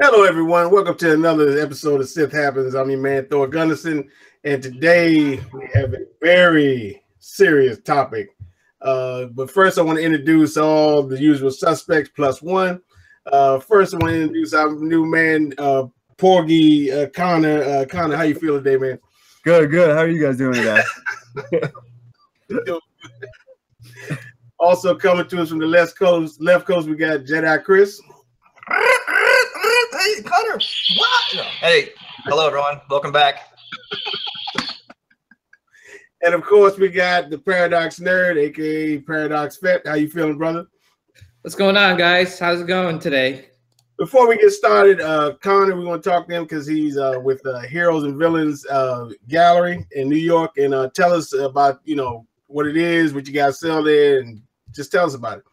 Hello, everyone. Welcome to another episode of Sith Happens. I'm your man, Thor Gunnison, and today we have a very serious topic. But first, I want to introduce all the usual suspects plus one. First, I want to introduce our new man, Porgy Connor. Connor, how you feeling today, man? Good. How are you guys doing today? Also coming to us from the left coast, we got Jedi Chris. Hey, Connor. What? No. Hey, hello, everyone. Welcome back. And of course, we got the Paradox Nerd, aka Paradox Vet. How you feeling, brother? What's going on, guys? How's it going today? Before we get started, Connor, we want to talk to him because he's with Heroes and Villains Gallery in New York, and tell us about what it is, what you guys sell there, and just tell us about it.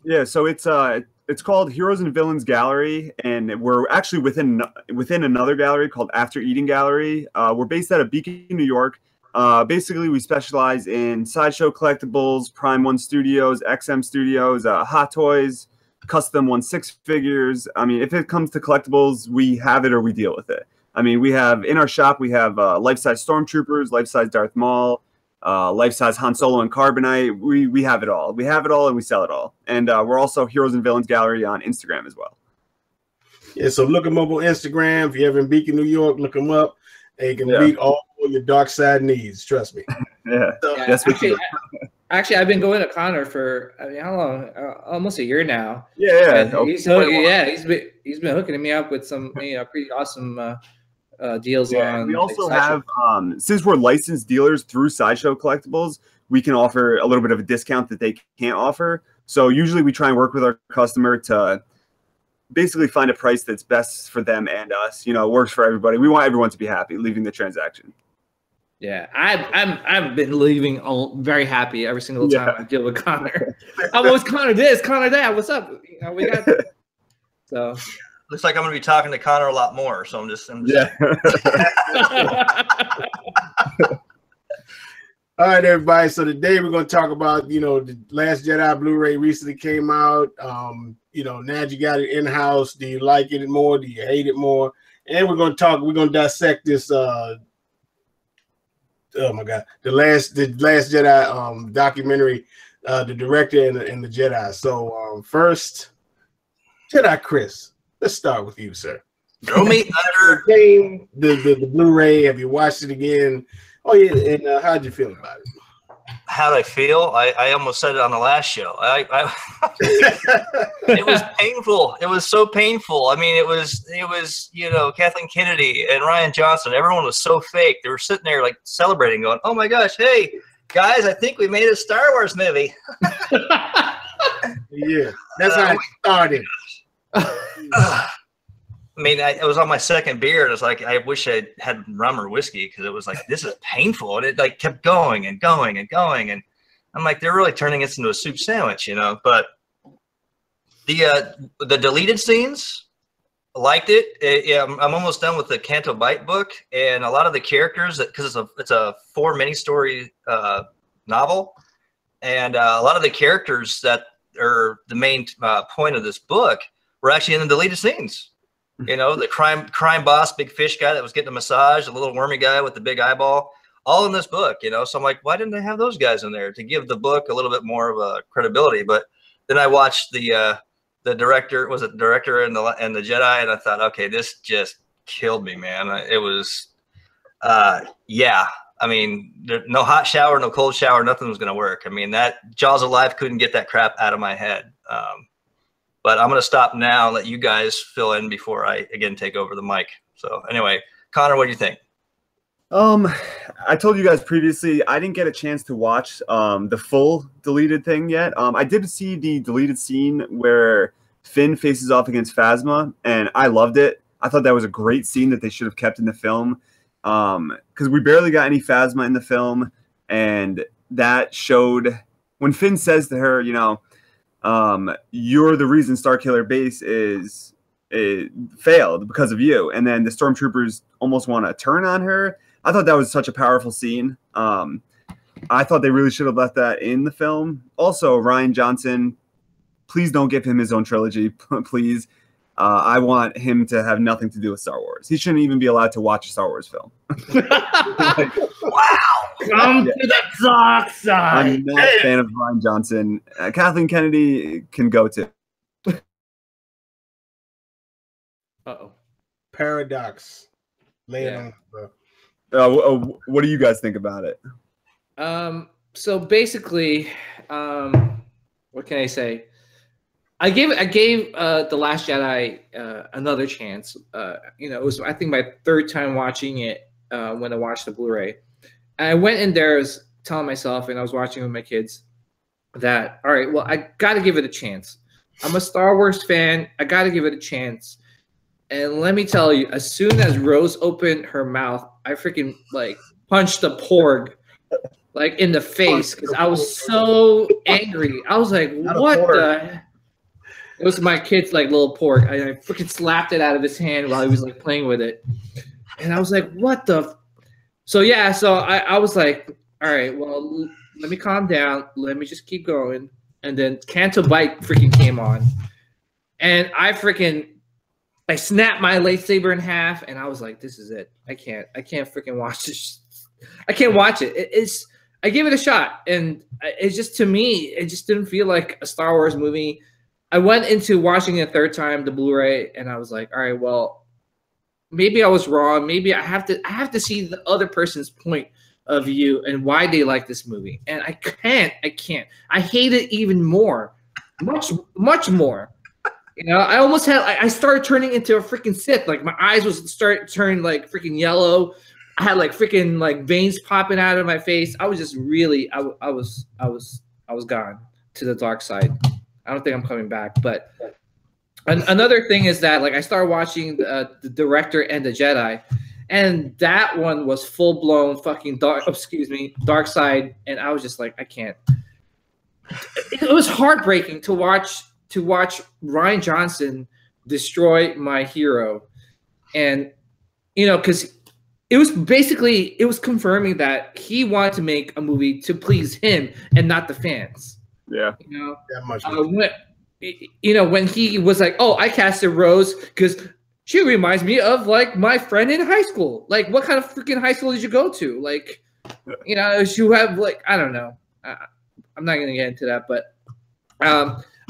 Yeah, so it's called Heroes and Villains Gallery, and we're actually within another gallery called After Eating Gallery. We're based out of Beacon, New York. Basically, we specialize in sideshow collectibles, Prime 1 Studios, XM Studios, Hot Toys, custom 1/6 figures. I mean, if it comes to collectibles, we have it or we deal with it. I mean, we have in our shop, we have life-size Stormtroopers, life-size Darth Maul, life-size Han Solo and Carbonite. We have it all. We have it all and we sell it all. And we're also Heroes and Villains Gallery on Instagram as well. Yeah, so look them up on Instagram. If you're ever in Beacon, New York, look them up. They can meet all your dark side needs. Trust me. That's actually, I've been going to Connor for how long? Almost a year now. Yeah. He's been hooking me up with some pretty awesome deals on. We also have since we're licensed dealers through Sideshow Collectibles, we can offer a little bit of a discount that they can't offer. So usually we try and work with our customer to basically find a price that's best for them and us. It works for everybody. We want everyone to be happy leaving the transaction. Yeah, I've been leaving very happy every single time I deal with Connor. I'm always Connor this, Connor that. What's up? We got so. Looks like I'm going to be talking to Connor a lot more, so I'm just All right, everybody. So today we're going to talk about, the Last Jedi Blu-ray recently came out. Now you got it in-house. Do you like it more? Do you hate it more? And we're going to dissect this, oh my God, the Last Jedi documentary, the director and the Jedi. So first, Jedi Chris. Let's start with you, sir. Throw me under. The Blu-ray. Have you watched it again? Oh yeah, and how'd you feel about it? How'd I feel? I almost said it on the last show. It was painful. It was so painful. I mean, it was Kathleen Kennedy and Ryan Johnson. Everyone was so fake. They were sitting there like celebrating, going, "Oh my gosh, hey guys, I think we made a Star Wars movie." Yeah, that's how it started. I mean, it was on my second beer, and it's like I wish I had rum or whiskey because it was like, this is painful, and it like kept going and going and going, and I'm like, they're really turning this into a soup sandwich, But the deleted scenes, I liked it. I'm almost done with the Canto Bight book, and a lot of the characters, because it's a 4 mini-story novel, and a lot of the characters that are the main point of this book were actually in the deleted scenes. The crime boss, big fish guy that was getting a massage, the little wormy guy with the big eyeball, all in this book, So I'm like, why didn't they have those guys in there to give the book a little bit more of a credibility? But then I watched the director, was it the director and the Jedi, and I thought, okay, this just killed me, man. It was, I mean, no hot shower, no cold shower, nothing was going to work. I mean, that Jaws of Life couldn't get that crap out of my head. But I'm going to stop now and let you guys fill in before I, again, take over the mic. So anyway, Connor, what do you think? I told you guys previously, I didn't get a chance to watch the full deleted thing yet. I did see the deleted scene where Finn faces off against Phasma, and I loved it. I thought that was a great scene that they should have kept in the film because we barely got any Phasma in the film, and that showed when Finn says to her, you're the reason Starkiller Base failed because of you. And then the Stormtroopers almost want to turn on her. I thought that was such a powerful scene. I thought they really should have left that in the film. Also, Ryan Johnson, please don't give him his own trilogy, please. I want him to have nothing to do with Star Wars. He shouldn't even be allowed to watch a Star Wars film. Wow. Come to the dark side. I'm not a fan of Ryan Johnson. Kathleen Kennedy can go too. Uh-oh. Paradox. What do you guys think about it? So basically, what can I say? I gave The Last Jedi another chance. It was, I think, my third time watching it when I watched the Blu-ray. And I went in there telling myself, and I was watching with my kids, that, all right, well, I got to give it a chance. I'm a Star Wars fan. I got to give it a chance. And let me tell you, as soon as Rose opened her mouth, I freaking punched the porg in the face because I was so angry. I was like, what the? It was my kid's little porg. I freaking slapped it out of his hand while he was playing with it. And I was like, what the? So yeah, so I was like, all right, well, let me calm down. Let me just keep going. And then Canto Bite freaking came on. And I snapped my lightsaber in half, and I was like, "This is it. I can't freaking watch this. I can't watch it. I gave it a shot, and it's just, to me, it just didn't feel like a Star Wars movie. I went into watching it a third time, the Blu-ray, and I was like, all right, well, maybe I was wrong. Maybe I have to see the other person's point of view and why they like this movie, and I can't. I hate it even more, much more. I almost I started turning into a freaking Sith. My eyes was turning freaking yellow. I had freaking veins popping out of my face. I was just really, I was gone to the dark side. I don't think I'm coming back. But another thing is that I started watching the Director and the Jedi, and that one was full blown fucking dark side, and I was just like, I can't. It was heartbreaking to watch Ryan Johnson destroy my hero. And because it was confirming that he wanted to make a movie to please him and not the fans. Yeah. That much. When he was like, oh, I casted Rose because she reminds me of my friend in high school. What kind of freaking high school did you go to? You have I don't know. I'm not gonna get into that, but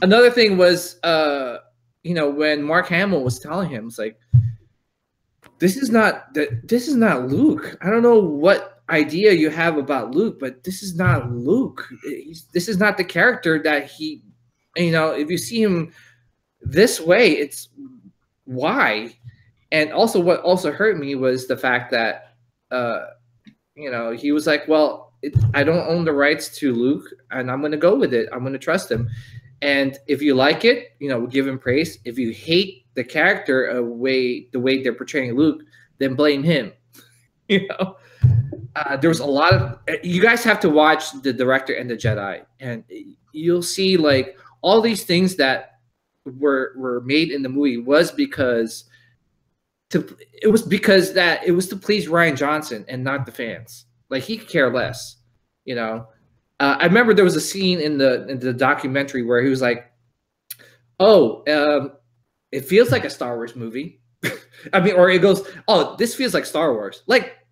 another thing was, when Mark Hamill was telling him, it's like, this is not Luke. I don't know what idea you have about Luke, but this is not Luke. This is not the character that he, if you see him this way, it's why. And also what also hurt me was the fact that, he was like, well, I don't own the rights to Luke, and I'm going to go with it. I'm going to trust him. And if you like it, give him praise. If you hate the character, the way they're portraying Luke, then blame him. There was a lot of. You guys have to watch the Director and the Jedi, and you'll see all these things that were made in the movie was because it was to please Ryan Johnson and not the fans. He could care less, I remember there was a scene in the documentary where he was like, "Oh, it feels like a Star Wars movie." or it goes, "Oh, this feels like Star Wars."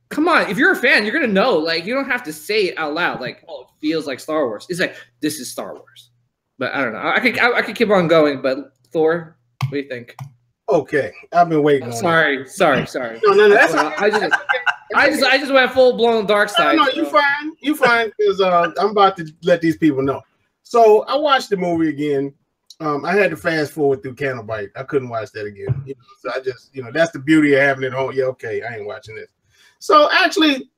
Come on, if you're a fan, you're gonna know. You don't have to say it out loud. "Oh, it feels like Star Wars." It's this is Star Wars. But I don't know. I could keep on going. But Thor, what do you think? Okay, I've been waiting. Sorry. No. That's okay. I just went full blown dark side. No, you fine because I'm about to let these people know. So I watched the movie again. I had to fast forward through Canto Bite. I couldn't watch that again. So I just, that's the beauty of having it home. Yeah, okay, I ain't watching this. So actually,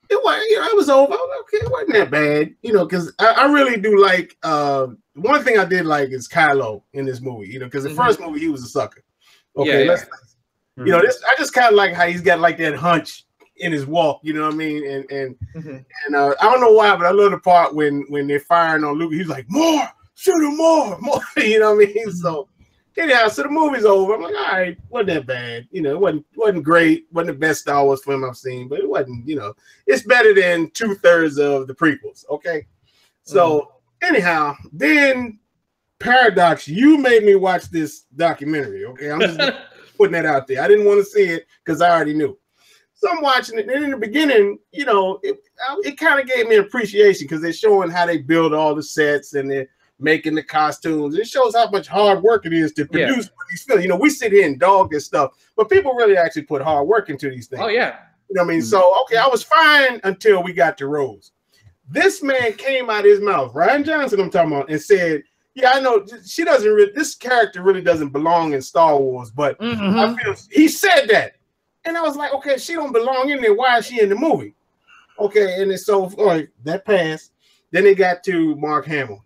it was, it was over. I was like, okay, it wasn't that bad, because I really do like. One thing I did like is Kylo in this movie, because the first movie he was a sucker. Okay, yeah. This I just kind of like how he's got that hunch in his walk, you know what I mean? And I don't know why, but I love the part when they're firing on Luke. He's like, more, shoot him more, you know what I mean? So anyhow, so the movie's over. I'm like, all right, wasn't that bad. It wasn't great, wasn't the best Star Wars film I've seen, but it wasn't, it's better than 2/3 of the prequels. Okay. So anyhow, then Paradox, you made me watch this documentary. Okay, I'm just putting that out there. I didn't want to see it because I already knew. So I'm watching it, and in the beginning, you know, it kind of gave me an appreciation because they're showing how they build all the sets and they're making the costumes. It shows how much hard work it is to produce these films. You know, we sit here and dog this stuff, but people really actually put hard work into these things. Oh yeah. You know what I mean? So okay, I was fine until we got to Rose. This man came out of his mouth, Rian Johnson, I'm talking about, and said, "Yeah, I know she doesn't. This character really doesn't belong in Star Wars." But I feel he said that, and I was like, "Okay, she don't belong in there. Why is she in the movie?" Okay, and it's so all right, that passed. Then they got to Mark Hamill,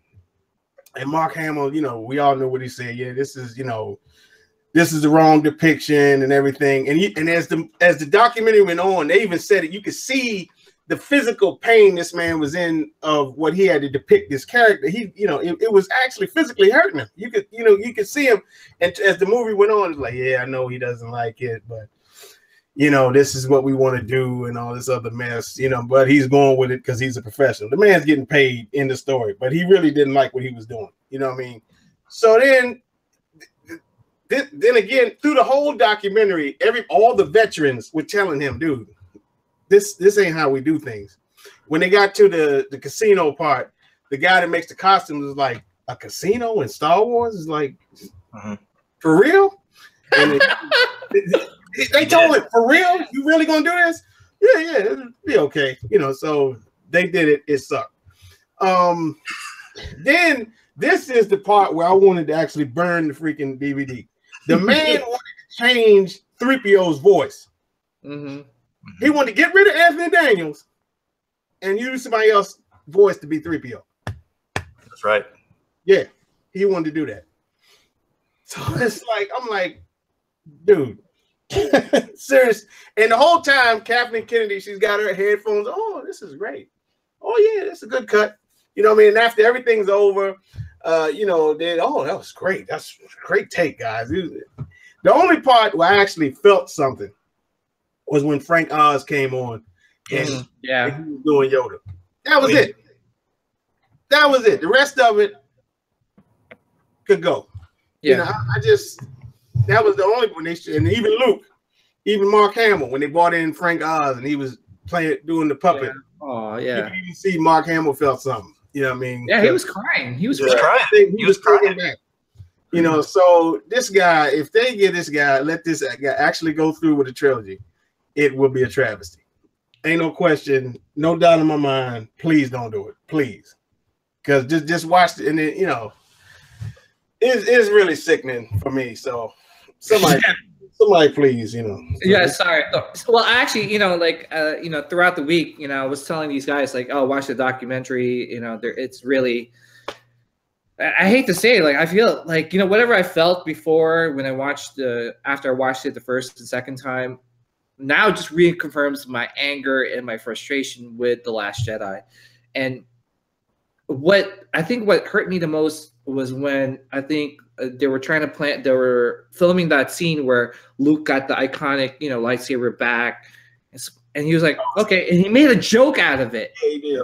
and Mark Hamill, you know, we all know what he said. Yeah, this is, you know, this is the wrong depiction and everything. And as the documentary went on, they even said it. You could see the physical pain this man was in of what he had to depict this character. He, you know, it was actually physically hurting him. You could see him. And as the movie went on, it's like, yeah, I know he doesn't like it, but you know, this is what we want to do and all this other mess, you know, but he's going with it because he's a professional. The man's getting paid in the story, but he really didn't like what he was doing. You know what I mean? So then again, through the whole documentary, all the veterans were telling him, dude, this ain't how we do things. When they got to the casino part, the guy that makes the costumes was like, a casino in Star Wars is like, for real? And they told him, for real? You really gonna do this? Yeah, it'll be okay. You know, so they did it. It sucked. Then this is the part where I wanted to actually burn the freaking DVD. The man wanted to change 3PO's voice. He wanted to get rid of Anthony Daniels and use somebody else's voice to be 3PO. That's right. Yeah, he wanted to do that. So it's like, I'm like, dude, serious. And the whole time, Kathleen Kennedy, she's got her headphones. Oh, this is great. Oh yeah, that's a good cut. You know what I mean? And after everything's over, you know, then that was great. That's a great take, guys. The only part where I actually felt something was when Frank Oz came on and he was doing Yoda. That was it. That was it. The rest of it could go. Yeah. You know, I just, that was the only one and even Luke, even Mark Hamill, when they brought in Frank Oz and he was doing the puppet. Oh yeah. You could even see Mark Hamill felt something. You know what I mean? Yeah, he was crying. He was crying. He was crying back. You know, so this guy, if they get this guy, let this guy actually go through with the trilogy, it will be a travesty. Ain't no question, no doubt in my mind. Please don't do it, please, because just watch it, and then, you know, it's really sickening for me. So somebody, please, you know. Yeah, sorry. Well, actually, you know, like, you know, throughout the week, you know, I was telling these guys, like, oh, watch the documentary. You know, it's really. I hate to say it, like, I feel like, you know, whatever I felt before when I watched after I watched it the first and second time, now just reconfirms my anger and my frustration with The Last Jedi. And what hurt me the most was when I think they were filming that scene where Luke got the iconic, you know, lightsaber back. And he was like, okay, and he made a joke out of it. Yeah, he did.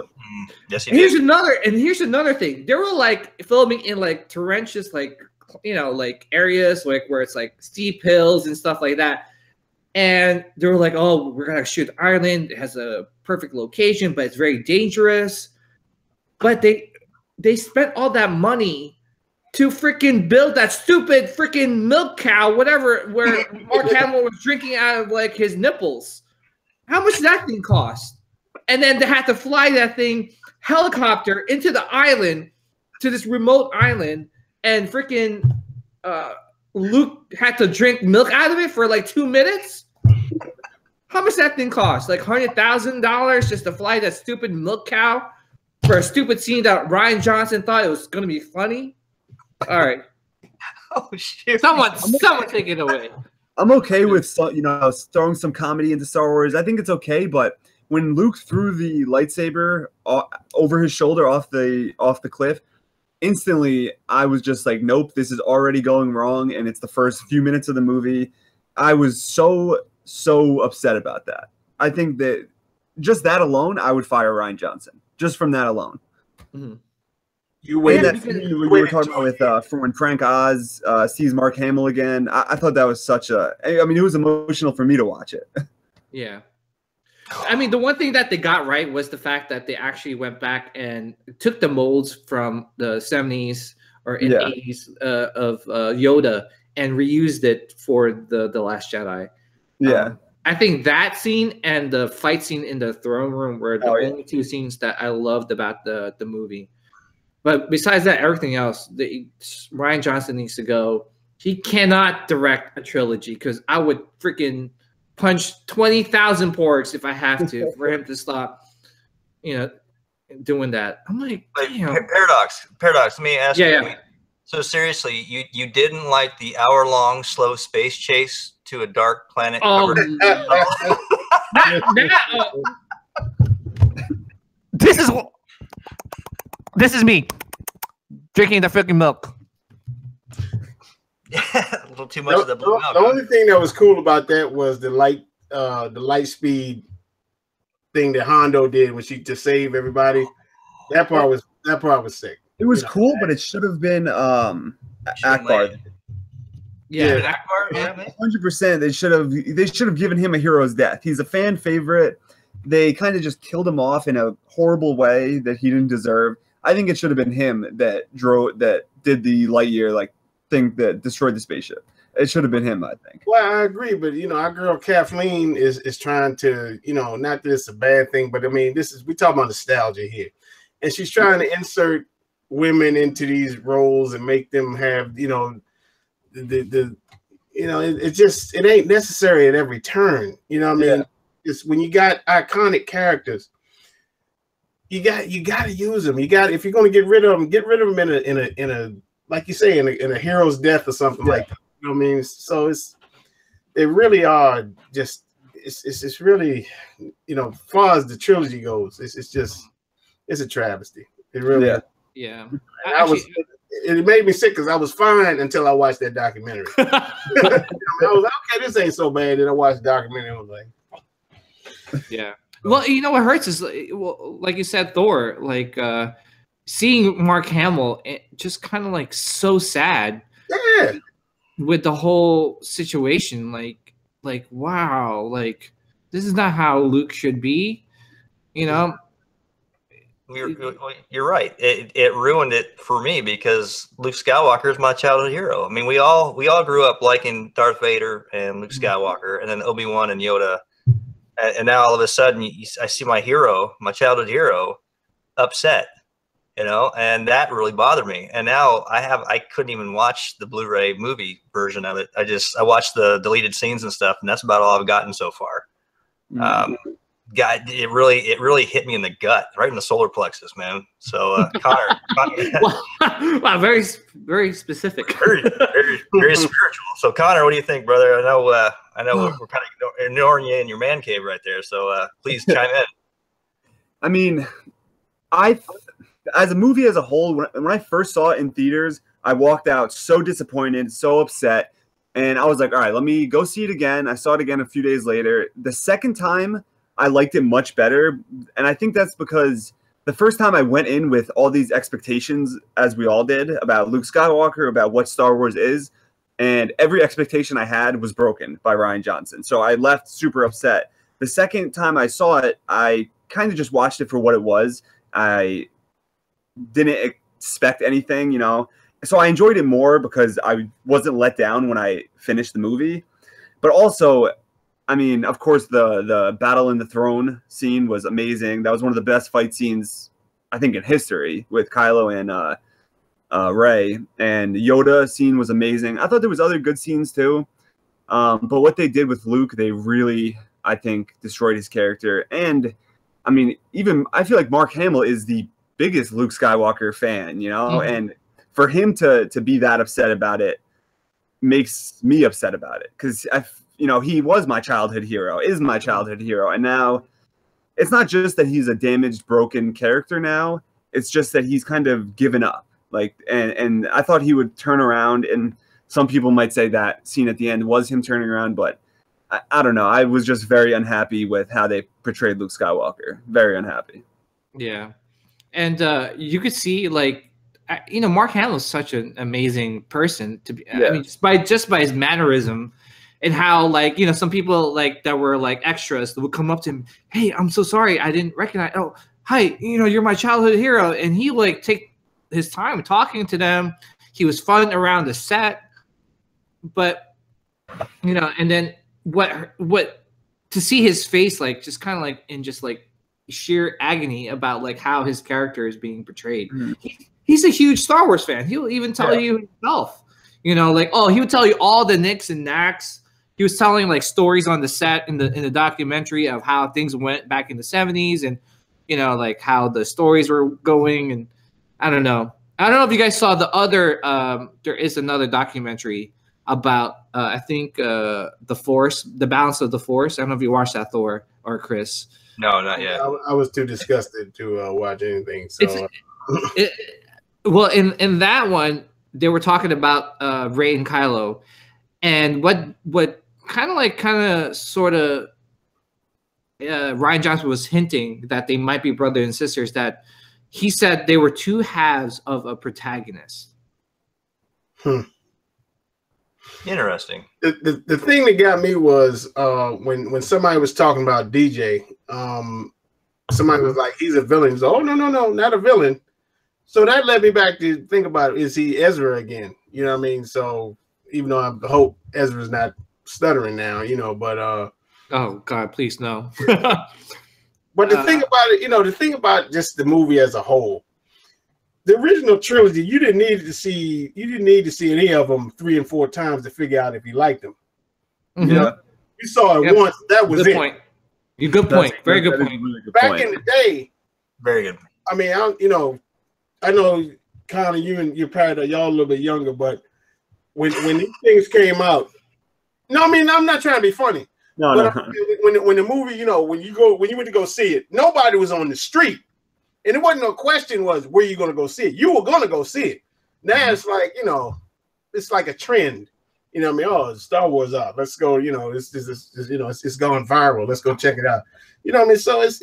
Yes, he did. Here's another thing. They were like filming in like torrentious, like, you know, like areas like where it's like steep hills and stuff like that. And they were like, oh, we're gonna shoot Ireland. It has a perfect location, but it's very dangerous. But they spent all that money to freaking build that stupid freaking milk cow, whatever, where Mark Hamill was drinking out of like his nipples. How much did that thing cost? And then they had to fly that thing helicopter into the island, to this remote island, and freaking Luke had to drink milk out of it for like 2 minutes. How much that thing cost? Like $100,000 just to fly that stupid milk cow for a stupid scene that Rian Johnson thought it was going to be funny. All right. Oh shit! Someone take it away. I'm okay with, you know, throwing some comedy into Star Wars. I think it's okay, but when Luke threw the lightsaber over his shoulder off the cliff, instantly I was just like, nope, this is already going wrong, and it's the first few minutes of the movie. I was so upset about that. I think that just that alone, I would fire Rian Johnson just from that alone. Mm-hmm. You wait. That scene you were talking about with from when Frank Oz sees Mark Hamill again. I thought that was such a. I mean, it was emotional for me to watch it. Yeah. I mean, the one thing that they got right was the fact that they actually went back and took the molds from the 70s or 80s of Yoda and reused it for the Last Jedi. Yeah. I think that scene and the fight scene in the throne room were the only two scenes that I loved about the movie. But besides that, everything else, Rian Johnson needs to go. He cannot direct a trilogy because I would freaking punch 20,000 porks if I have to for him to stop, doing that. I'm like, damn. Paradox. Let me ask you. Yeah. So seriously, you didn't like the hour-long slow space chase to a dark planet? Oh, this is me drinking the freaking milk. Yeah, a little too much of the blue milk. The only thing that was cool about that was the light speed thing that Hondo did when she just saved everybody. That part was sick. It was cool, but it should have been Akbar. Yeah, Akbar. Yeah, 100%. They should have given him a hero's death. He's a fan favorite. They kind of just killed him off in a horrible way that he didn't deserve. I think it should have been him that did the Lightyear thing that destroyed the spaceship. It should have been him, I think. Well, I agree, but our girl Kathleen is trying to, not that it's a bad thing, but I mean, we talking about nostalgia here, and she's trying to insert women into these roles and make them have, it ain't necessary at every turn. You know what I mean? It's when you got iconic characters, you got to use them. If you're going to get rid of them in a like you say in a hero's death or something like that. You know what I mean? So they really are just it's really far as the trilogy goes, it's a travesty. It really is. Yeah. It made me sick because I was fine until I watched that documentary. I was like, okay, this ain't so bad. Then I watched the documentary and I was like, yeah. Well, what hurts is, like you said, Thor, seeing Mark Hamill, just kind of so sad. Yeah. With the whole situation, wow, this is not how Luke should be, You're right. It ruined it for me because Luke Skywalker is my childhood hero. I mean, we all grew up liking Darth Vader and Luke Skywalker, and then Obi-Wan and Yoda, and now all of a sudden I see my hero, my childhood hero, upset. And that really bothered me. And now I couldn't even watch the Blu-ray movie version of it. I watched the deleted scenes and stuff, and that's about all I've gotten so far. God, it really hit me in the gut, right in the solar plexus, man. So, Connor, wow, very, very specific, very, very, very spiritual. So, Connor, what do you think, brother? I know we're kind of ignoring you in your man cave right there. So, please chime in. I mean, as a movie as a whole, when I first saw it in theaters, I walked out so disappointed, so upset, and I was like, all right, let me go see it again. I saw it again a few days later. The second time, I liked it much better, and I think that's because the first time I went in with all these expectations, as we all did, about Luke Skywalker, about what Star Wars is, and every expectation I had was broken by Rian Johnson. So I left super upset. The second time I saw it, I kind of just watched it for what it was. I didn't expect anything, so I enjoyed it more because I wasn't let down when I finished the movie. But also, I mean, of course, the battle in the throne scene was amazing. That was one of the best fight scenes, I think, in history with Kylo and Rey. And Yoda scene was amazing. I thought there was other good scenes too. But what they did with Luke, they really, I think, destroyed his character. And I mean, even I feel like Mark Hamill is the biggest Luke Skywalker fan, and for him to be that upset about it makes me upset about it because he was my childhood hero, is my childhood hero, and now it's not just that he's a damaged, broken character now, it's just that he's kind of given up. And I thought he would turn around, and some people might say that scene at the end was him turning around, but I don't know. I was just very unhappy with how they portrayed Luke Skywalker. Very unhappy. Yeah. And you could see you know, Mark Hamill's such an amazing person to be. I mean, just by his mannerism, and how, like, you know, some people like that were like extras that would come up to him, hey, I'm so sorry, I didn't recognize. Oh, hi, you know, you're my childhood hero, and he like take his time talking to them. He was fun around the set, but you know, and then what to see his face, like, just kind of like in just like sheer agony about like how his character is being portrayed. He's a huge Star Wars fan. He'll even tell you himself, you know, like, oh, he would tell you all the nicks and knacks. He was telling like stories on the set in the documentary of how things went back in the 70s, and you know, like how the stories were going. And I don't know if you guys saw the other there is another documentary about I think the Force, the balance of the Force. I don't know if you watched that, Thor or Chris. No, not yet. I was too disgusted to watch anything. So well, in that one they were talking about Rey and Kylo, and what kind of sort of Rian Johnson was hinting that they might be brother and sisters. That he said they were two halves of a protagonist. Interesting. The thing that got me was when somebody was talking about DJ, somebody was like, he's a villain. So, oh, no, not a villain. So that led me back to think about, is he Ezra again? You know what I mean? So even though I hope Ezra's not stuttering now, you know, but oh God, please no. But the thing about it, you know, the thing about just the movie as a whole, the original trilogy, you didn't need to see any of them 3 and 4 times to figure out if you liked them. You know, you saw it once, that was good it. Point. Good point. Very good point. Really good Back point. in the day, Very good. I mean, I know, Connor, you're probably y'all a little bit younger, but when these things came out, no, I mean, I'm not trying to be funny. No. When the movie, you know, when you went to go see it, nobody was on the street, and it wasn't no question was where you going to go see it. You were going to go see it. Now it's like, you know, it's like a trend. You know what I mean? Oh, Star Wars up. Let's go. You know, it's you know, it's going viral. Let's go check it out. You know what I mean? So it's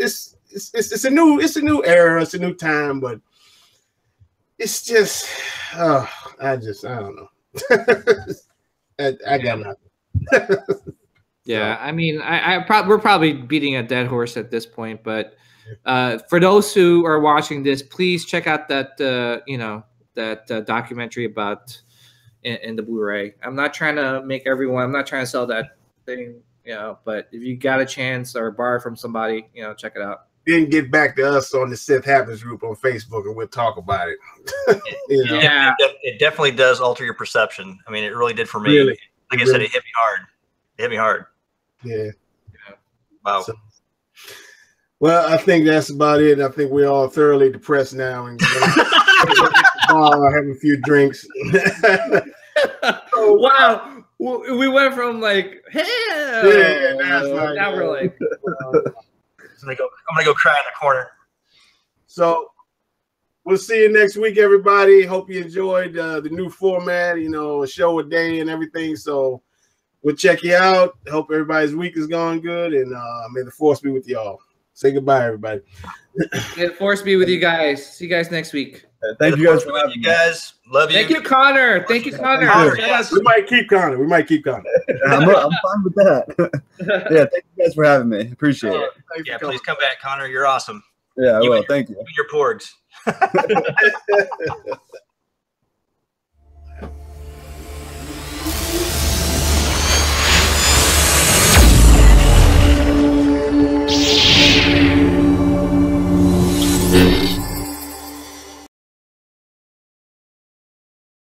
a new era. It's a new time, but it's just, I don't know. I got nothing. Yeah, I mean, we're probably beating a dead horse at this point, but for those who are watching this, please check out that you know, that documentary about in the Blu-ray. I'm not trying to sell that thing, you know, but if you got a chance or borrow from somebody, you know, check it out. Then get back to us on the Sith Happens group on Facebook, and we'll talk about it. You know? Yeah, it definitely does alter your perception. I mean, it really did for me. Really? Like I said, it hit me hard. It hit me hard. Yeah. Wow. So, well, I think that's about it. I think we're all thoroughly depressed now and having a few drinks. Oh, wow. We went from like, hell. Yeah, now we're like, I'm gonna go cry in the corner. So we'll see you next week, everybody. Hope you enjoyed the new format, you know, a show a day and everything. So we'll check you out. Hope everybody's week is going good, and may the force be with y'all. Say goodbye, everybody. May the force be with you guys. See you guys next week. Thank you guys for having you guys. Love you. Thank you, Connor. Thank you, Connor. Yes. We might keep Connor. I'm fine with that. Yeah, thank you guys for having me. Appreciate it. Yeah, please come back, Connor. You're awesome. Yeah, I will. Thank you. Your porgs.